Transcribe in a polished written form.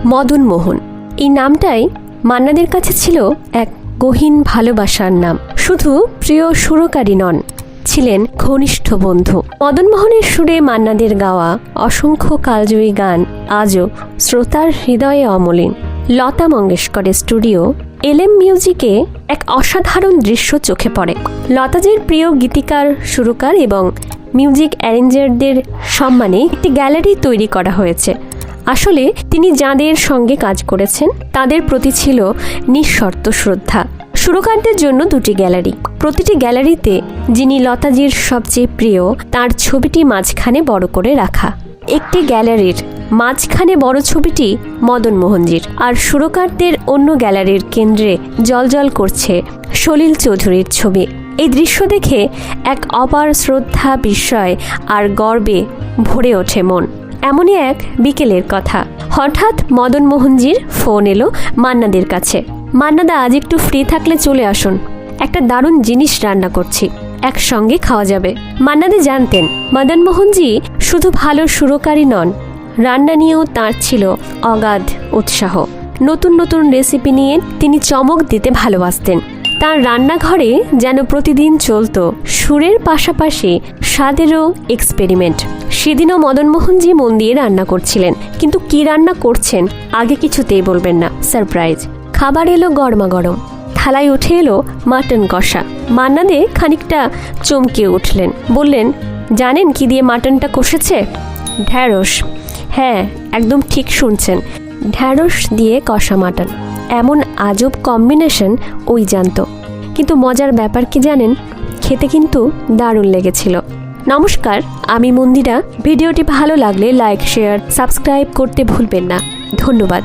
মদন মোহন। এই নামটাই মান্নাদের কাছে ছিল এক গহীন ভালোবাসার নাম। শুধু প্রিয় সুরকারী নন, ছিলেন ঘনিষ্ঠ বন্ধু। মদন মোহনের সুরে মান্নাদের গাওয়া অসংখ্য কালজয়ী গান আজও শ্রোতার হৃদয়ে অমলিন। লতা মঙ্গেশকরের স্টুডিও এলএম মিউজিকে এক অসাধারণ দৃশ্য চোখে পড়ে। লতাজির প্রিয় গীতিকার, সুরকার এবং মিউজিক অ্যারেঞ্জারদের সম্মানে একটি গ্যালারি তৈরি করা হয়েছে। আসলে তিনি যাদের সঙ্গে কাজ করেছেন তাদের প্রতি ছিল নিঃশর্ত শ্রদ্ধা। সুরকারদের জন্য দুটি গ্যালারি, প্রতিটি গ্যালারিতে যিনি লতাজির সবচেয়ে প্রিয় তার ছবিটি মাঝখানে বড় করে রাখা। একটি গ্যালারির মাঝখানে বড় ছবিটি মদন মোহনজির, আর সুরকারদের অন্য গ্যালারির কেন্দ্রে জ্বলজ্বল করছে সলিল চৌধুরীর ছবি। এই দৃশ্য দেখে এক অপার শ্রদ্ধা, বিস্ময় আর গর্বে ভরে ওঠে মন। এমনই এক বিকেলের কথা, হঠাৎ মদন মোহনজির ফোন এলো মান্নাদের কাছে। মান্নাদা, আজ একটু ফ্রি থাকলে চলে আসুন, একটা দারুণ জিনিস রান্না করছি, একসঙ্গে খাওয়া যাবে। মান্নাদে জানতেন মদন মোহনজি শুধু ভালো সুরকারই নন, রান্না নিয়েও তাঁর ছিল অগাধ উৎসাহ। নতুন নতুন রেসিপি নিয়ে তিনি চমক দিতে ভালোবাসতেন। তার রান্নাঘরে যেন প্রতিদিন চলত সুরের পাশাপাশি স্বাদেরও এক্সপেরিমেন্ট। সেদিনও মদন মোহনজি মন দিয়ে রান্না করছিলেন, কিন্তু কি রান্না করছেন আগে কিছুতেই বলবেন না, সারপ্রাইজ। খাবার এলো গরমা গরম, থালায় উঠে এলো মাটন কষা। মান্নাদে খানিকটা চমকে উঠলেন, বললেন, জানেন কি দিয়ে মাটনটা কষেছে? ঢ্যাঁড়স। হ্যাঁ, একদম ঠিক শুনছেন, ঢ্যাঁড়স দিয়ে কষা মাটন। এমন আজব কম্বিনেশন ওই জানত, কিন্তু মজার ব্যাপার কি জানেন, খেতে কিন্তু দারুণ লেগেছিল। নমস্কার, আমি মন্দিরা। ভিডিওটি ভালো লাগলে লাইক, শেয়ার, সাবস্ক্রাইব করতে ভুলবেন না। ধন্যবাদ।